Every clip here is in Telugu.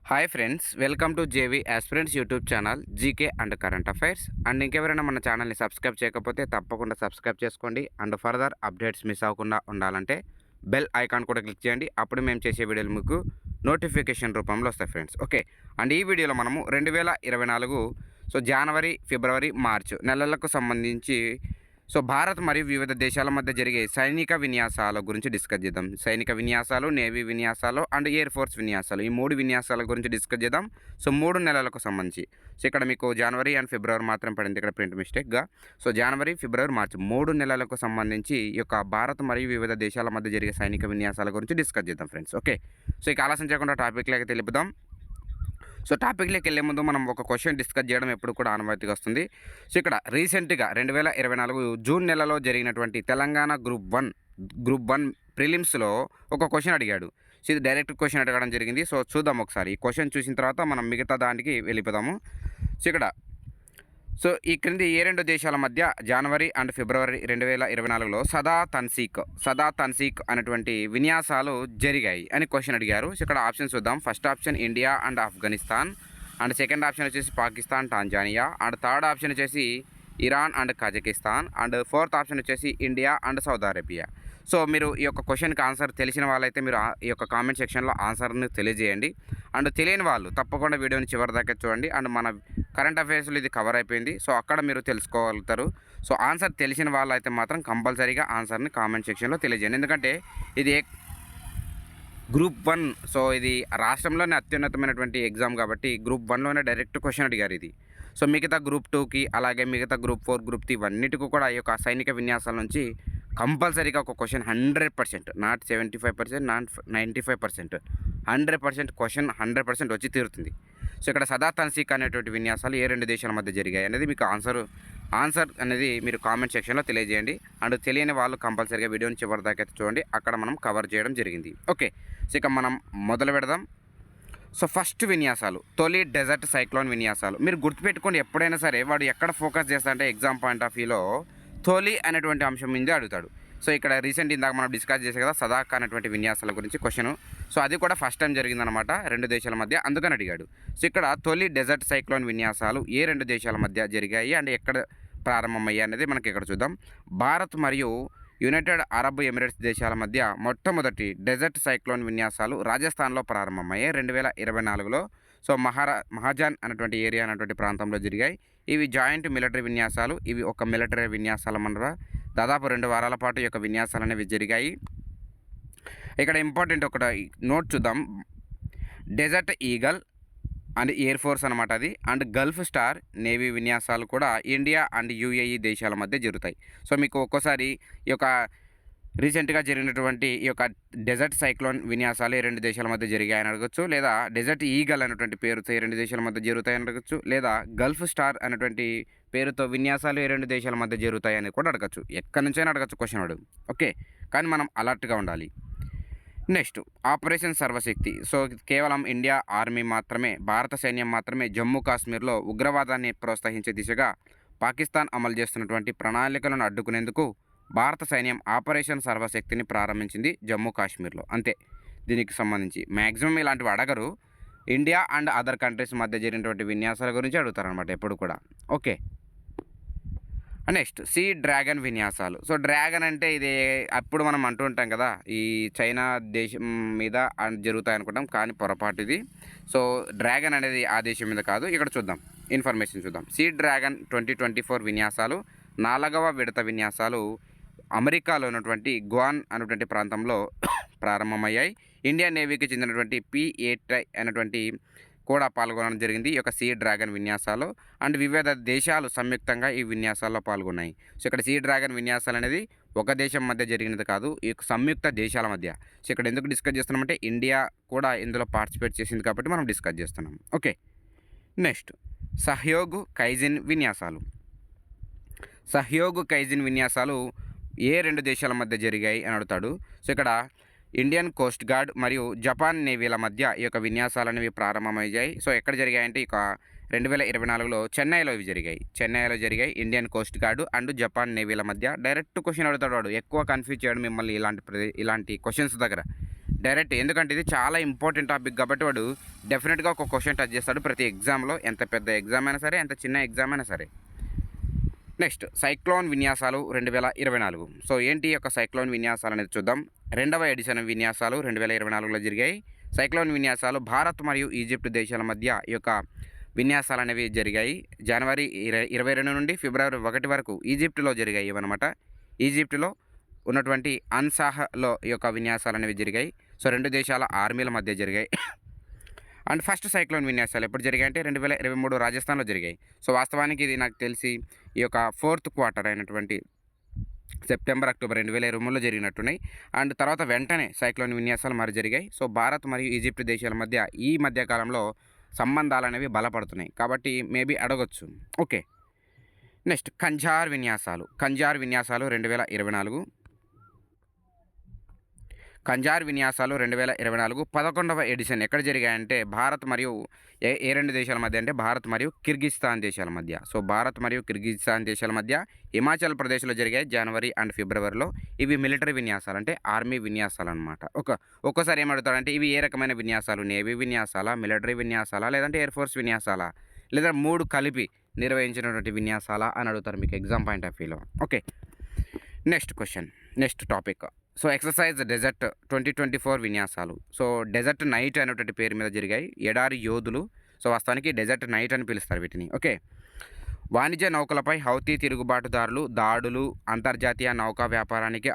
Hi friends, welcome to JV aspirants YouTube channel GK and current affairs. And ఇంకెవరైనా మన ఛానల్ని సబ్స్క్రైబ్ చేయకపోతే తప్పకుండా సబ్స్క్రైబ్ చేసుకోండి. అండ్ ఫర్దర్ అప్డేట్స్ మిస్ అవ్వకుండా ఉండాలంటే బెల్ ఐకాన్ కూడా క్లిక్ చేయండి. అప్పుడు మేము చేసే వీడియోలు మీకు నోటిఫికేషన్ రూపంలో వస్తాయి ఫ్రెండ్స్. ఓకే, అండ్ ఈ వీడియోలో మనము 2024 జనవరి, ఫిబ్రవరి, మార్చ్ నెలలకు సంబంధించి భారత్ మరియు వివిధ దేశాల మధ్య జరిగే సైనిక విన్యాసాల గురించి డిస్కస్ చేద్దాం. సైనిక విన్యాసాలు, నేవీ విన్యాసాలు అండ్ ఎయిర్ ఫోర్స్ విన్యాసాలు, ఈ 3 విన్యాసాల గురించి డిస్కస్ చేద్దాం. 3 నెలలకు సంబంధించి. ఇక్కడ మీకు జనవరి అండ్ ఫిబ్రవరి మాత్రం పడింది, ఇక్కడ ప్రింట్ మిస్టేక్గా. జనవరి, ఫిబ్రవరి, మార్చ్ 3 నెలలకు సంబంధించి ఈ యొక్క భారత్ మరియు వివిధ దేశాల మధ్య జరిగే సైనిక విన్యాసాల గురించి డిస్కస్ చేద్దాం ఫ్రెండ్స్. ఓకే, ఇక ఆలస్యం చేయకుండా టాపిక్లోకి తెలుపుదాం. టాపిక్లోకి వెళ్ళే ముందు మనం ఒక క్వశ్చన్ డిస్కస్ చేయడం ఎప్పుడు కూడా ఆనవాయితీగా వస్తుంది. ఇక్కడ రీసెంట్గా 2024 జూన్ నెలలో జరిగినటువంటి తెలంగాణ గ్రూప్ వన్ ప్రిలిమ్స్లో ఒక క్వశ్చన్ అడిగాడు. ఇది డైరెక్ట్ క్వశ్చన్ అడగడం జరిగింది. చూద్దాం ఒకసారి. ఈ క్వశ్చన్ చూసిన తర్వాత మనం మిగతా దానికి వెళ్ళిపోదాము. ఇక్కడ ఈ క్రింది ఏ 2 దేశాల మధ్య జనవరి అండ్ ఫిబ్రవరి 2024లో సదా తన్సీక్ అనేటువంటి విన్యాసాలు జరిగాయి అని క్వశ్చన్ అడిగారు. ఇక్కడ ఆప్షన్ చూద్దాం. First option India and Afghanistan, and second option వచ్చేసి Pakistan, Tanzania, and third option వచ్చేసి Iran and Kazakhstan, and fourth option వచ్చేసి ఇండియా అండ్ సౌదీ అరేబియా. మీరు ఈ యొక్క క్వశ్చన్కి ఆన్సర్ తెలిసిన వాళ్ళైతే మీరు ఈ యొక్క కామెంట్ సెక్షన్లో ఆన్సర్ని తెలియజేయండి. అండ్ తెలియని వాళ్ళు తప్పకుండా వీడియోని చివరి దాకా చూడండి. అండ్ మన కరెంట్ అఫైర్స్లో ఇది కవర్ అయిపోయింది. అక్కడ మీరు తెలుసుకోగలుగుతారు. ఆన్సర్ తెలిసిన వాళ్ళైతే మాత్రం కంపల్సరీగా ఆన్సర్ని కామెంట్ సెక్షన్లో తెలియజేయండి. ఎందుకంటే ఇది గ్రూప్ 1, ఇది రాష్ట్రంలోనే అత్యున్నతమైనటువంటి ఎగ్జామ్ కాబట్టి గ్రూప్ 1లోనే డైరెక్ట్ క్వశ్చన్ అడిగారు ఇది. మిగతా గ్రూప్ 2కి అలాగే మిగతా గ్రూప్ 4, గ్రూప్ 3 ఇవన్నిటికీ కూడా ఈ యొక్క సైనిక విన్యాసాల నుంచి కంపల్సరీగా ఒక క్వశ్చన్ 100%, నాట్ 75%, నాట్ 95%, 100% క్వశ్చన్ 100% వచ్చి తీరుతుంది. ఇక్కడ సదా తన్సీక్ అనేటువంటి విన్యాసాలు ఏ 2 దేశాల మధ్య జరిగాయి అనేది మీకు ఆన్సర్ అనేది మీరు కామెంట్ సెక్షన్లో తెలియజేయండి. అండ్ తెలియని వాళ్ళు కంపల్సరీగా వీడియోని చివరి దాకా చూడండి, అక్కడ మనం కవర్ చేయడం జరిగింది. ఓకే, ఇక మనం మొదలు పెడదాం. ఫస్ట్ విన్యాసాలు తొలి డెజర్ట్ సైక్లోన్ విన్యాసాలు. మీరు గుర్తుపెట్టుకోండి, ఎప్పుడైనా సరే వాడు ఎక్కడ ఫోకస్ చేస్తాడంటే ఎగ్జామ్ పాయింట్ ఆఫ్ వ్యూలో తొలి అనేటువంటి అంశం మీదే అడుగుతాడు. ఇక్కడ రీసెంట్ ఇందాక మనం డిస్కస్ చేసే కదా సదాక్ అనేటువంటి విన్యాసాల గురించి క్వశ్చన్. అది కూడా ఫస్ట్ టైం జరిగిందనమాట 2 దేశాల మధ్య, అందుకని అడిగాడు. ఇక్కడ తొలి డెజర్ట్ సైక్లోన్ విన్యాసాలు ఏ 2 దేశాల మధ్య జరిగాయి అండ్ ఎక్కడ ప్రారంభమయ్యాయి అనేది మనకి ఇక్కడ చూద్దాం. భారత్ మరియు యునైటెడ్ అరబ్ ఎమిరేట్స్ దేశాల మధ్య మొట్టమొదటి డెజర్ట్ సైక్లోన్ విన్యాసాలు రాజస్థాన్లో ప్రారంభమయ్యాయి 2024లో. మహాజాన్ అనేటువంటి ఏరియా అనేటువంటి ప్రాంతంలో జరిగాయి. ఇవి జాయింట్ మిలిటరీ విన్యాసాలు. ఇవి ఒక మిలిటరీ విన్యాసాల మనర దాదాపు 2 వారాల పాటు ఈ యొక్క విన్యాసాలు అనేవి జరిగాయి. ఇక్కడ ఇంపార్టెంట్ ఒక నోట్ చూద్దాం. Desert eagle and air force అనమాట అది, అండ్ గల్ఫ్ స్టార్ నేవీ విన్యాసాలు కూడా ఇండియా అండ్ యుఏఈ దేశాల మధ్య జరుగుతాయి. మీకు ఒక్కోసారి ఈ యొక్క రీసెంట్గా జరిగినటువంటి ఈ యొక్క డెజర్ట్ సైక్లోన్ విన్యాసాలు ఏ 2 దేశాల మధ్య జరిగాయని అడగచ్చు, లేదా డెజర్ట్ ఈగల్ అనేటువంటి పేరుతో ఏ 2 దేశాల మధ్య జరుగుతాయని అడగచ్చు, లేదా గల్ఫ్ స్టార్ అనేటువంటి పేరుతో విన్యాసాలు ఏ 2 దేశాల మధ్య జరుగుతాయని కూడా అడగచ్చు. ఎక్కడి నుంచైనా అడగచ్చు క్వశ్చన్ అడుగు. ఓకే, కానీ మనం అలర్ట్గా ఉండాలి. నెక్స్ట్ ఆపరేషన్ సర్వశక్తి. కేవలం ఇండియా ఆర్మీ మాత్రమే, భారత సైన్యం మాత్రమే జమ్మూ కాశ్మీర్లో ఉగ్రవాదాన్ని ప్రోత్సహించే దిశగా పాకిస్తాన్ అమలు చేస్తున్నటువంటి ప్రణాళికలను అడ్డుకునేందుకు భారత సైన్యం ఆపరేషన్ సర్వశక్తిని ప్రారంభించింది జమ్మూ కాశ్మీర్లో. అంతే, దీనికి సంబంధించి మ్యాక్సిమం ఇలాంటివి అడగరు. ఇండియా అండ్ అదర్ కంట్రీస్ మధ్య జరిగినటువంటి విన్యాసాల గురించి అడుగుతారనమాట ఎప్పుడు కూడా. ఓకే, నెక్స్ట్ సీ డ్రాగన్ విన్యాసాలు. డ్రాగన్ అంటే ఇది అప్పుడు మనం అంటూ ఉంటాం కదా, ఈ చైనా దేశం మీద జరుగుతాయి అనుకుంటాం, కానీ పొరపాటు ఇది. డ్రాగన్ అనేది ఆ దేశం మీద కాదు. ఇక్కడ చూద్దాం, ఇన్ఫర్మేషన్ చూద్దాం. సీ డ్రాగన్ 2024 విన్యాసాలు 4వ విడత విన్యాసాలు అమెరికాలో ఉన్నటువంటి గ్వాన్ అనేటువంటి ప్రాంతంలో ప్రారంభమయ్యాయి. ఇండియన్ నేవీకి చెందినటువంటి P-8 అనేటువంటి కూడా పాల్గొనడం జరిగింది ఈ యొక్క సీ డ్రాగన్ విన్యాసాలు. అండ్ వివిధ దేశాలు సంయుక్తంగా ఈ విన్యాసాల్లో పాల్గొన్నాయి. ఇక్కడ సీ డ్రాగన్ విన్యాసాలు అనేది ఒక దేశం మధ్య జరిగినది కాదు, ఈ సంయుక్త దేశాల మధ్య. ఇక్కడ ఎందుకు డిస్కస్ చేస్తున్నామంటే ఇండియా కూడా ఇందులో పార్టిసిపేట్ చేసింది కాబట్టి మనం డిస్కస్ చేస్తున్నాం. ఓకే, నెక్స్ట్ సహయోగ్ కైజిన్ విన్యాసాలు. సహయోగ్ కైజిన్ విన్యాసాలు ఏ 2 దేశాల మధ్య జరిగాయి అని అడుగుతాడు. ఇక్కడ ఇండియన్ కోస్ట్ గార్డ్ మరియు జపాన్ నేవీల మధ్య ఈ యొక్క విన్యాసాలు అనేవి ప్రారంభమయ్యాయి. ఎక్కడ జరిగాయంటే ఇక 2024లో చెన్నైలో ఇవి జరిగాయి. Indian coast guard and Japan నేవీల మధ్య. డైరెక్ట్ క్వశ్చన్ అడుగుతాడు వాడు, ఎక్కువ కన్ఫ్యూజ్ చేయడం మిమ్మల్ని ఇలాంటి క్వశ్చన్స్ దగ్గర. డైరెక్ట్. ఎందుకంటే ఇది చాలా ఇంపార్టెంట్ టాపిక్ కాబట్టి వాడు డెఫినెట్‌గా ఒక క్వెషన్ టచ్ చేస్తాడు ప్రతి ఎగ్జామ్‌లో. ఎంత పెద్ద ఎగ్జామ్ అయినా సరే, ఎంత చిన్న ఎగ్జామ్ అయినా సరే. నెక్స్ట్ సైక్లోన్ విన్యాసాలు 2024. సో ఏంటి ఈ యొక్క సైక్లోన్ విన్యాసాలు అనేది చూద్దాం. రెండవ ఎడిషన్ విన్యాసాలు 2024లో జరిగాయి. సైక్లోన్ విన్యాసాలు భారత్ మరియు ఈజిప్ట్ దేశాల మధ్య ఈ యొక్క విన్యాసాలు అనేవి జరిగాయి. జనవరి 22 నుండి ఫిబ్రవరి 1 వరకు ఈజిప్టులో జరిగాయి ఇవన్నమాట. ఈజిప్టులో ఉన్నటువంటి అన్సాహ్లో ఈ యొక్క విన్యాసాలు అనేవి జరిగాయి. సో రెండు దేశాల ఆర్మీల మధ్య జరిగాయి. అండ్ ఫస్ట్ సైక్లోన్ విన్యాసాలు ఎప్పుడు జరిగాయి అంటే 2023 రాజస్థాన్లో జరిగాయి. సో వాస్తవానికి ఇది నాకు తెలిసి ఈ యొక్క 4th క్వార్టర్ అయినటువంటి సెప్టెంబర్, అక్టోబర్ 2023లో జరిగినట్టున్నాయి. అండ్ తర్వాత వెంటనే సైక్లోన్ విన్యాసాలు మరి జరిగాయి. సో భారత్ మరియు ఈజిప్ట్ దేశాల మధ్య ఈ మధ్య కాలంలో సంబంధాలు అనేవి బలపడుతున్నాయి కాబట్టి మేబీ అడగొచ్చు. ఓకే. నెక్స్ట్ కంజార్ విన్యాసాలు. కంజార్ విన్యాసాలు 2024. కంజార్ విన్యాసాలు 2024 11వ ఎడిషన్ ఎక్కడ జరిగాయంటే భారత్ మరియు ఏ రెండు దేశాల మధ్య అంటే భారత్ మరియు కిర్గిస్థాన్ దేశాల మధ్య. సో భారత్ మరియు కిర్గిస్థాన్ దేశాల మధ్య హిమాచల్ ప్రదేశ్లో జరిగాయి జనవరి అండ్ ఫిబ్రవరిలో. ఇవి మిలిటరీ విన్యాసాలు అంటే ఆర్మీ విన్యాసాలు అనమాట. ఒక్కోసారి ఏమడుగుతాడంటే ఇవి ఏ రకమైన విన్యాసాలు, నేవీ విన్యాసాలా, మిలిటరీ విన్యాసాలా, లేదంటే ఎయిర్ ఫోర్స్ విన్యాసాలా, లేదా 3 కలిపి నిర్వహించినటువంటి విన్యాసాలా అని అడుగుతారు మీకు ఎగ్జామ్ పాయింట్ ఆఫ్ వ్యూలో. Okay. Next question, next topic. So exercise desert 2024 విన్యాసాలు. సో డెజర్ట్ నైట్ అనేటువంటి పేరు మీద జరిగాయి. ఎడారి యోధులు. సో వాస్తవానికి డెజర్ట్ నైట్ అని పిలుస్తారు వీటిని. ఓకే. వాణిజ్య నౌకలపై హౌతీ తిరుగుబాటుదారులు దాడులు అంతర్జాతీయ నౌకా వ్యాపారానికి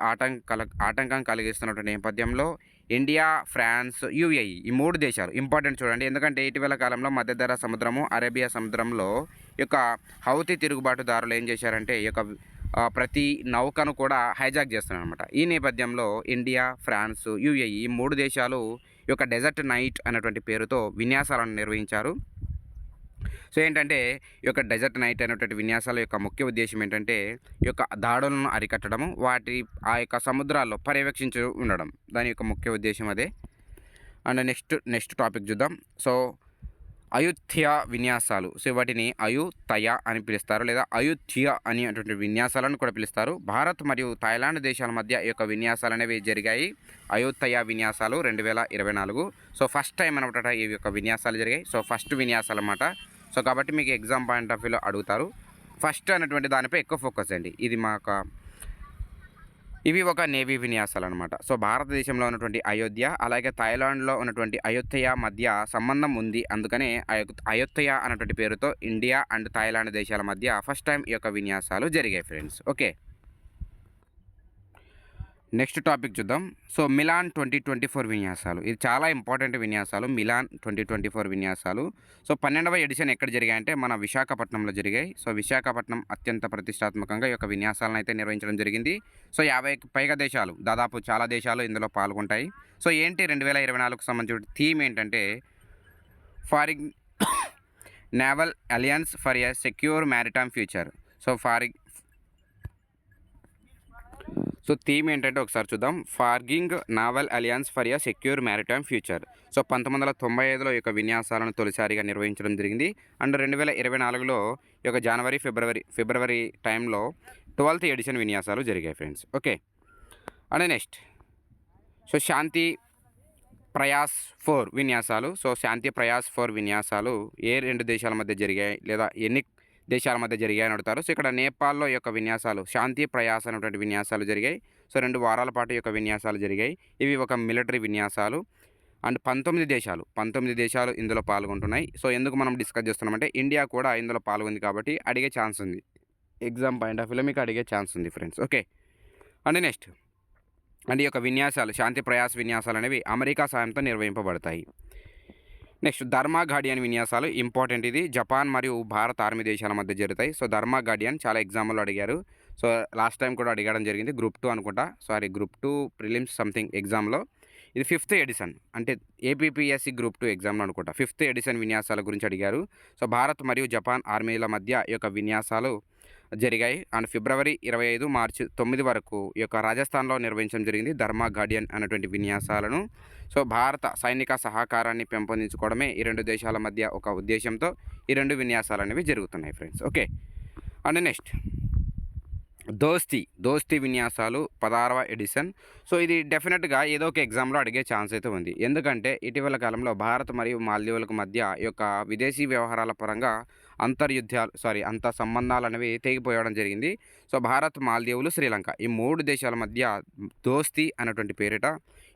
ఆటంకం కలిగిస్తున్నటువంటి నేపథ్యంలో ఇండియా, ఫ్రాన్స్, యుఏఈ ఈ 3 దేశాలు ఇంపార్టెంట్ చూడండి. ఎందుకంటే ఇటీవల కాలంలో మధ్యధరా సముద్రము, అరేబియా సముద్రంలో ఈ యొక్క హౌతీ తిరుగుబాటుదారులు ఏం చేశారంటే ఈ యొక్క ప్రతి నౌకను కూడా హైజాక్ చేస్తున్నారు అనమాట. ఈ నేపథ్యంలో ఇండియా, ఫ్రాన్స్, యుఏఈ ఈ 3 దేశాలు ఈ యొక్క డెజర్ట్ నైట్ అనేటువంటి పేరుతో విన్యాసాలను నిర్వహించారు. సో ఏంటంటే ఈ యొక్క డెజర్ట్ నైట్ అనేటువంటి విన్యాసాల యొక్క ముఖ్య ఉద్దేశం ఏంటంటే ఈ యొక్క దాడులను అరికట్టడము, ఆ యొక్క సముద్రాల్లో పర్యవేక్షించి ఉండడం. దాని యొక్క ముఖ్య ఉద్దేశం అదే. అండ్ నెక్స్ట్ టాపిక్ చూద్దాం. సో అయుత్య విన్యాసాలు. సో వాటిని అయుతయ అని పిలుస్తారు, లేదా అయుత్య అనేటువంటి విన్యాసాలను కూడా పిలుస్తారు. భారత్ మరియు థాయిలాండ్ దేశాల మధ్య ఈ యొక్క విన్యాసాలు అనేవి జరిగాయి. అయుతయ విన్యాసాలు 2024. సో ఫస్ట్ టైం అనమాట ఈ యొక్క విన్యాసాలు జరిగాయి. సో ఫస్ట్ విన్యాసాలు అన్నమాట. సో కాబట్టి మీకు ఎగ్జామ్ పాయింట్ ఆఫ్ వ్యూలో అడుగుతారు. ఫస్ట్ అనేటువంటి దానిపై ఎక్కువ ఫోకస్ అండి. ఇవి ఒక నేవీ విన్యాసాలు అనమాట. సో భారతదేశంలో ఉన్నటువంటి అయోధ్య అలాగే థాయిలాండ్లో ఉన్నటువంటి అయోధ్య మధ్య సంబంధం ఉంది. అందుకనే అయోధ్య అనేటువంటి పేరుతో ఇండియా అండ్ థాయిలాండ్ దేశాల మధ్య ఫస్ట్ టైం ఈ యొక్క విన్యాసాలు జరిగాయి ఫ్రెండ్స్. ఓకే. నెక్స్ట్ టాపిక్ చూద్దాం. సో మిలాన్ 2024 విన్యాసాలు. ఇది చాలా ఇంపార్టెంట్ విన్యాసాలు. మిలాన్ 2024 విన్యాసాలు. సో 12వ ఎడిషన్ ఎక్కడ జరిగాయంటే మన విశాఖపట్నంలో జరిగాయి. సో విశాఖపట్నం అత్యంత ప్రతిష్టాత్మకంగా ఈ యొక్క విన్యాసాలను అయితే నిర్వహించడం జరిగింది. సో 50కి పైగా దేశాలు, దాదాపు చాలా దేశాలు ఇందులో పాల్గొంటాయి. సో ఏంటి 2024కు సంబంధించిన థీమ్ ఏంటంటే foreign naval alliance for a secure maritime future. So theme ఏంటంటే ఒకసారి చూద్దాం. Forging naval alliance for a secure maritime future. So 1995లో ఈ యొక్క విన్యాసాలను తొలిసారిగా నిర్వహించడం జరిగింది. అండ్ 2024లో ఈ యొక్క జనవరి, ఫిబ్రవరి టైంలో 12th ఎడిషన్ విన్యాసాలు జరిగాయి friends. Okay. And next so Shanti Prayas 4 విన్యాసాలు. సో శాంతి ప్రయాస్ 4 విన్యాసాలు ఏ 2 దేశాల మధ్య జరిగాయి, లేదా ఎన్ని దేశాల మధ్య జరిగాయని అడుగుతారు. సో ఇక్కడ నేపాల్లో ఈ యొక్క విన్యాసాలు శాంతి ప్రయాస్ అనేటువంటి విన్యాసాలు జరిగాయి. సో 2 వారాల పాటు ఈ యొక్క విన్యాసాలు జరిగాయి. ఇవి ఒక మిలిటరీ విన్యాసాలు. అండ్ 19 దేశాలు ఇందులో పాల్గొంటున్నాయి. సో ఎందుకు మనం డిస్కస్ చేస్తున్నామంటే ఇండియా కూడా ఇందులో పాల్గొంది కాబట్టి అడిగే ఛాన్స్ ఉంది. ఎగ్జామ్ పాయింట్ ఆఫ్ వ్యూలో మీకు అడిగే ఛాన్స్ ఉంది ఫ్రెండ్స్. ఓకే. అండ్ నెక్స్ట్ ఈ యొక్క విన్యాసాలు శాంతి ప్రయాస్ విన్యాసాలు అనేవి అమెరికా సాయంతో నిర్వహింపబడతాయి. నెక్స్ట్ ధర్మా గార్డియన్ విన్యాసాలు ఇంపార్టెంట్. ఇది జపాన్ మరియు భారత్ ఆర్మీ దేశాల మధ్య జరుగుతాయి. సో ధర్మా గార్డియన్ చాలా ఎగ్జామ్లో అడిగారు. సో లాస్ట్ టైం కూడా అడగడం జరిగింది. గ్రూప్ 2 అనుకుంటా, గ్రూప్ 2 ప్రిలిమ్స్ సంథింగ్ ఎగ్జామ్లో. ఇది 5th ఎడిషన్ అంటే ఏపీపీఎస్సీ గ్రూప్ 2 ఎగ్జామ్లో అనుకుంటా 5th ఎడిషన్ విన్యాసాల గురించి అడిగారు. సో భారత్ మరియు జపాన్ ఆర్మీల మధ్య ఈ యొక్క విన్యాసాలు జరిగాయి. అండ్ ఫిబ్రవరి 25, మార్చి 9 వరకు ఈ యొక్క రాజస్థాన్లో నిర్వహించడం జరిగింది ధర్మా గార్డియన్ అనేటువంటి విన్యాసాలను. సో భారత సైనిక సహకారాన్ని పెంపొందించుకోవడమే ఈ 2 దేశాల మధ్య ఒక ఉద్దేశంతో ఈ 2 విన్యాసాలు అనేవి జరుగుతున్నాయి ఫ్రెండ్స్. ఓకే. అండ్ నెక్స్ట్ దోస్తీ విన్యాసాలు 16వ ఎడిషన్. సో ఇది డెఫినెట్గా ఏదో ఒక ఎగ్జామ్లో అడిగే ఛాన్స్ అయితే ఉంది. ఎందుకంటే ఇటీవల కాలంలో భారత్ మరియు మాల్దీవులకు మధ్య ఈ యొక్క విదేశీ వ్యవహారాల పరంగా అంత సంబంధాలు అనేవి తెగిపోయడం జరిగింది. సో భారత్, మాల్దీవులు, శ్రీలంక ఈ 3 దేశాల మధ్య దోస్తీ అనేటువంటి పేరిట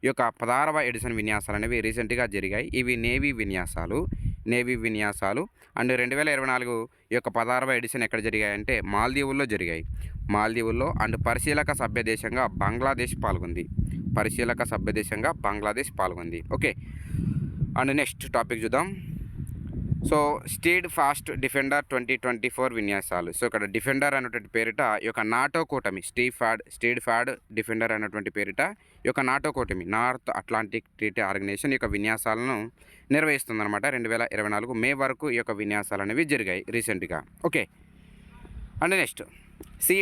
ఈ యొక్క 16వ ఎడిషన్ విన్యాసాలు అనేవి రీసెంట్గా జరిగాయి. ఇవి నేవీ విన్యాసాలు అండ్ 2024 ఈ యొక్క 16వ ఎడిషన్ ఎక్కడ జరిగాయంటే మాల్దీవుల్లో జరిగాయి. మాల్దీవుల్లో అండ్ పరిశీలక సభ్య దేశంగా బంగ్లాదేశ్ పాల్గొంది. ఓకే. అండ్ నెక్స్ట్ టాపిక్ చూద్దాం. సో స్టీడ్ ఫాస్ట్ డిఫెండర్ 2024 విన్యాసాలు. సో ఇక్కడ డిఫెండర్ అనేటువంటి పేరిట ఈ యొక్క నాటో కూటమి స్టీడ్ ఫాడ్ డిఫెండర్ అనేటువంటి పేరిట ఈ యొక్క నాటో కూటమి నార్త్ అట్లాంటిక్ ట్రీటీ ఆర్గనైజేషన్ ఈ యొక్క విన్యాసాలను నిర్వహిస్తుందన్నమాట. 2024 మే వరకు ఈ యొక్క విన్యాసాలు అనేవి జరిగాయి రీసెంట్గా. Okay. And next sea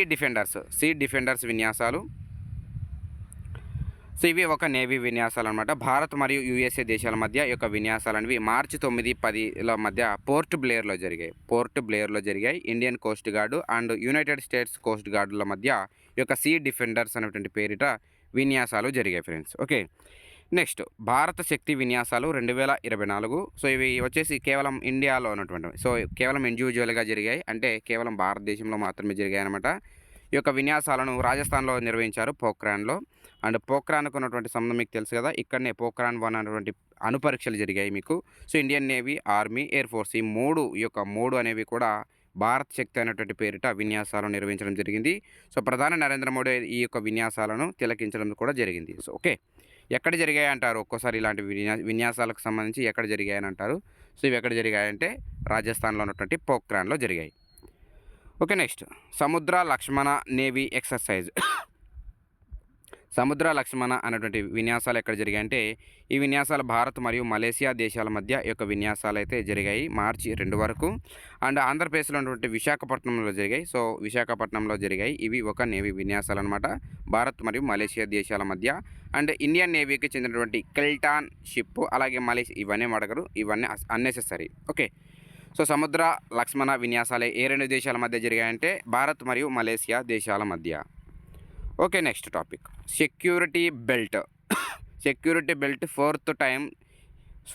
defenders విన్యాసాలు. సో ఇవి ఒక నేవీ విన్యాసాలు అనమాట. భారత్ మరియు యూఎస్ఏ దేశాల మధ్య ఈ యొక్క విన్యాసాలు అనేవి మార్చి 9, 10 మధ్య పోర్ట్ బ్లేయర్లో జరిగాయి. Indian coast guard and United States coast గార్డుల మధ్య ఈ యొక్క సీ డిఫెండర్స్ అనేటువంటి పేరిట విన్యాసాలు జరిగాయి ఫ్రెండ్స్. ఓకే. నెక్స్ట్ భారత శక్తి విన్యాసాలు 2024. సో ఇవి వచ్చేసి కేవలం ఇండియాలో ఉన్నటువంటి, సో కేవలం ఇండివిజువల్గా జరిగాయి, అంటే కేవలం భారతదేశంలో మాత్రమే జరిగాయి అనమాట. ఈ యొక్క విన్యాసాలను రాజస్థాన్లో నిర్వహించారు, పోఖ్రాన్లో. అండ్ పోఖ్రాన్కు ఉన్నటువంటి సంబంధం మీకు తెలుసు కదా, ఇక్కడనే పోఖ్రాన్ 1 అనేటువంటి అణుపరీక్షలు జరిగాయి మీకు. So Indian navy, army, air force ఈ మూడు అనేవి కూడా భారత్ శక్తి అనేటువంటి పేరిట విన్యాసాలు నిర్వహించడం జరిగింది. సో ప్రధాని నరేంద్ర మోడీ ఈ యొక్క విన్యాసాలను తిలకించడం కూడా జరిగింది. సో ఓకే, ఎక్కడ జరిగాయి అంటారు, ఒక్కోసారి ఇలాంటి విన్యాసాలకు సంబంధించి ఎక్కడ జరిగాయని అంటారు. సో ఇవి ఎక్కడ జరిగాయంటే రాజస్థాన్లో ఉన్నటువంటి పోఖ్రాన్లో జరిగాయి. ఓకే. నెక్స్ట్ సముద్ర లక్ష్మణ నేవీ ఎక్సర్సైజ్. సముద్ర లక్ష్మణ అనేటువంటి విన్యాసాలు ఎక్కడ జరిగాయంటే ఈ విన్యాసాలు భారత్ మరియు మలేసియా దేశాల మధ్య ఈ యొక్క విన్యాసాలు అయితే జరిగాయి మార్చి 2 వరకు. అండ్ ఆంధ్రప్రదేశ్లో ఉన్నటువంటి విశాఖపట్నంలో జరిగాయి. సో విశాఖపట్నంలో జరిగాయి. ఇవి ఒక నేవీ విన్యాసాలు అనమాట, భారత్ మరియు మలేసియా దేశాల మధ్య. అండ్ ఇండియన్ నేవీకి చెందినటువంటి కెల్టాన్ షిప్, అలాగే మలేషియా, ఇవన్నీ అడగరు, ఇవన్నీ అన్నెసెసరీ. ఓకే. సో సముద్ర లక్ష్మణ విన్యాసాలే ఏ 2 దేశాల మధ్య జరిగాయంటే భారత్ మరియు మలేసియా దేశాల మధ్య. Okay. Next topic security belt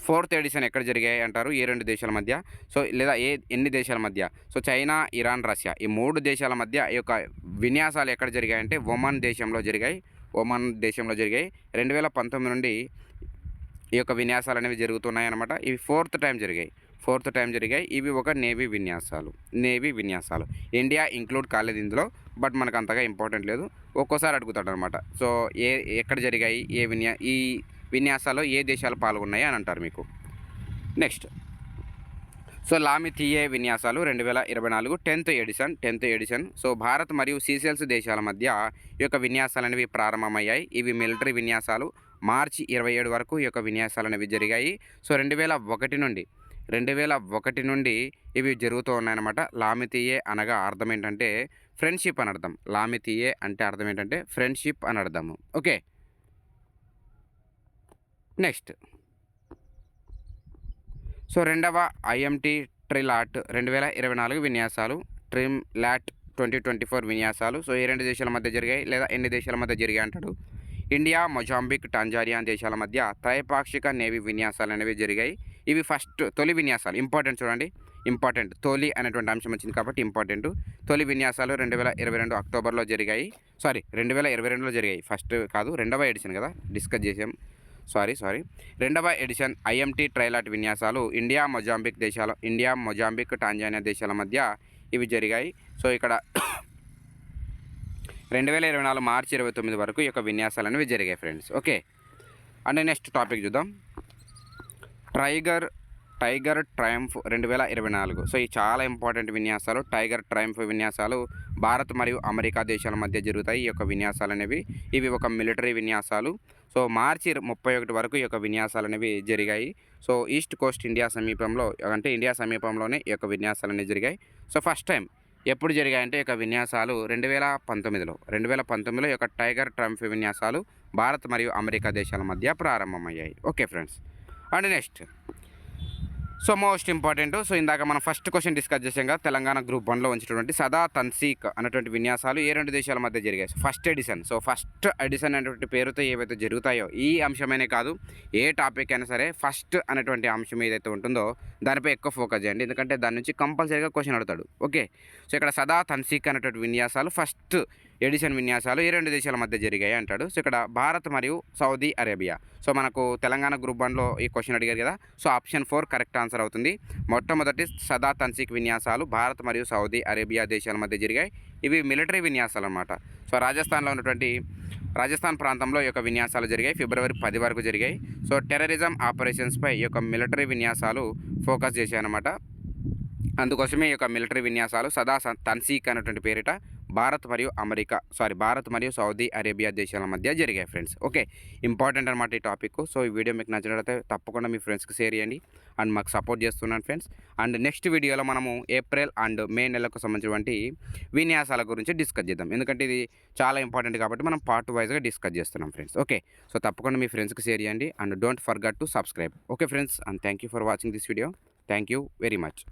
fourth edition ఎక్కడ జరిగాయి అంటారు, ఏ 2 దేశాల మధ్య. సో లేదా ఎన్ని దేశాల మధ్య. సో చైనా, ఇరాన్, రష్యా ఈ 3 దేశాల మధ్య ఈ యొక్క విన్యాసాలు ఎక్కడ జరిగాయంటే ఒమన్ దేశంలో జరిగాయి. 2019 నుండి ఈ యొక్క విన్యాసాలు అనేవి జరుగుతున్నాయి అన్నమాట. ఇవి ఫోర్త్ టైం జరిగాయి. ఇవి ఒక నేవీ విన్యాసాలు. ఇండియా ఇంక్లూడ్ కాలేదు ఇందులో, బట్ మనకు అంతగా ఇంపార్టెంట్ లేదు, ఒక్కోసారి అడుగుతాడు అనమాట. సో ఎక్కడ జరిగాయి, ఈ విన్యాసాల్లో ఏ దేశాలు పాల్గొన్నాయి అని అంటారు మీకు. నెక్స్ట్ సో లామిథియే విన్యాసాలు 2024 10th ఎడిషన్. సో భారత్ మరియు సీషెల్స్ దేశాల మధ్య ఈ యొక్క విన్యాసాలు అనేవి ప్రారంభమయ్యాయి. ఇవి మిలిటరీ విన్యాసాలు. మార్చి 27 వరకు ఈ యొక్క విన్యాసాలు అనేవి జరిగాయి. సో 2001 నుండి ఇవి జరుగుతూ ఉన్నాయన్నమాట. లామిథియే అనగా అర్థం ఏంటంటే ఫ్రెండ్షిప్ అని అర్థం. లామిథియే అంటే అర్థం ఏంటంటే ఫ్రెండ్షిప్ అని అర్థము. ఓకే. నెక్స్ట్ సో రెండవ ఐఎంటీ ట్రిలాట్ 2024 విన్యాసాలు, ట్రిమ్లాట్ 2024 విన్యాసాలు. సో ఏ 2 దేశాల మధ్య జరిగాయి లేదా ఎన్ని దేశాల మధ్య జరిగాయి అంటాడు. ఇండియా, మొజాంబిక్, టాంజానియా దేశాల మధ్య త్రైపాక్షిక నేవీ విన్యాసాలు అనేవి జరిగాయి. ఇవి తొలి విన్యాసాలు. ఇంపార్టెంట్ తొలి అనేటువంటి అంశం వచ్చింది కాబట్టి ఇంపార్టెంట్. తొలి విన్యాసాలు 2022 అక్టోబర్లో జరిగాయి. 2022లో జరిగాయి, ఫస్ట్ కాదు, 2వ ఎడిషన్ కదా డిస్కస్ చేసాం. సారీ 2వ ఎడిషన్ ఐఎంటీ ట్రైలాట్ విన్యాసాలు ఇండియా, మొజాంబిక్, టాంజానియా దేశాల మధ్య ఇవి జరిగాయి. సో ఇక్కడ 2024 మార్చి 29 వరకు ఈ యొక్క విన్యాసాలు అనేవి జరిగాయి friends. Okay. And next topic చూద్దాం. Tiger triumph 2024. సో ఈ చాలా ఇంపార్టెంట్ విన్యాసాలు. టైగర్ ట్రయంఫ్ విన్యాసాలు భారత్ మరియు అమెరికా దేశాల మధ్య జరుగుతాయి. ఈ యొక్క విన్యాసాలు అనేవి ఇవి ఒక మిలిటరీ విన్యాసాలు. సో మార్చి 31 వరకు ఈ యొక్క విన్యాసాలు అనేవి జరిగాయి. సో ఈస్ట్ కోస్ట్ ఇండియా సమీపంలోనే ఈ యొక్క విన్యాసాలు అనేవి జరిగాయి. సో ఫస్ట్ టైం ఎప్పుడు జరిగాయంటే ఈ యొక్క విన్యాసాలు 2019లో ఈ యొక్క టైగర్ ట్రయంఫ్ విన్యాసాలు భారత్ మరియు అమెరికా దేశాల మధ్య ప్రారంభమయ్యాయి. Okay friends. And next so most important. So ఇందాక మనం ఫస్ట్ క్వశ్చన్ డిస్కస్ చేసాం కదా, తెలంగాణ గ్రూప్ 1లో ఉంచినటువంటి సదా తన్సీక్ అనేటువంటి విన్యాసాలు ఏ 2 దేశాల మధ్య జరిగాయి? First edition. So first edition అనేటువంటి పేరుతో ఏవైతే జరుగుతాయో, ఈ అంశమనే కాదు ఏ టాపిక్ అయినా సరే ఫస్ట్ అనేటువంటి అంశం ఏదైతే ఉంటుందో దానిపై ఎక్కువ ఫోకస్ చేయండి. ఎందుకంటే దాని నుంచి కంపల్సరీగా క్వశ్చన్ అడుగుతాడు. ఓకే, సో ఇక్కడ సదా తన్సీక్ అనేటువంటి విన్యాసాలు ఫస్ట్ ఎడిషన్ విన్యాసాలు ఏ 2 దేశాల మధ్య జరిగాయి అంటాడు. సో ఇక్కడ భారత్ మరియు సౌదీ అరేబియా. సో మనకు తెలంగాణ గ్రూప్ 1లో ఈ క్వశ్చన్ అడిగారు కదా, సో ఆప్షన్ 4 కరెక్ట్ ఆన్సర్ అవుతుంది. మొట్టమొదటి సదా తన్సీక్ విన్యాసాలు భారత్ మరియు సౌదీ అరేబియా దేశాల మధ్య జరిగాయి. ఇవి మిలిటరీ విన్యాసాలు అన్నమాట. సో రాజస్థాన్లో ఉన్నటువంటి రాజస్థాన్ ప్రాంతంలో ఈ యొక్క విన్యాసాలు జరిగాయి. ఫిబ్రవరి 10 వరకు జరిగాయి. సో టెర్రరిజం ఆపరేషన్స్పై ఈ యొక్క మిలిటరీ విన్యాసాలు ఫోకస్ చేశాయి అన్నమాట. అందుకోసమే ఈ యొక్క మిలిటరీ విన్యాసాలు సదా తన్సీక్ అనేటువంటి పేరిట భారత్ మరియు సౌదీ అరేబియా దేశాల మధ్య జరిగాయి ఫ్రెండ్స్. ఓకే, ఇంపార్టెంట్ అనమాట ఈ టాపిక్. సో ఈ వీడియో మీకు నచ్చినట్లయితే తప్పకుండా మీ ఫ్రెండ్స్కి షేర్ చేయండి అండ్ మాకు సపోర్ట్ చేస్తున్నాను ఫ్రెండ్స్. అండ్ నెక్స్ట్ వీడియోలో మనము ఏప్రిల్ అండ్ మే నెలకు సంబంధించినటువంటి విన్యాసాల గురించి డిస్కస్ చేద్దాం. ఎందుకంటే ఇది చాలా ఇంపార్టెంట్ కాబట్టి మనం పార్ట్ వైజ్గా డిస్కస్ చేస్తున్నాం ఫ్రెండ్స్. ఓకే, సో తప్పకుండా మీ ఫ్రెండ్స్కి షేర్ చేయండి and don't forget to subscribe. Okay friends, and thank you for watching this video. Thank you very much.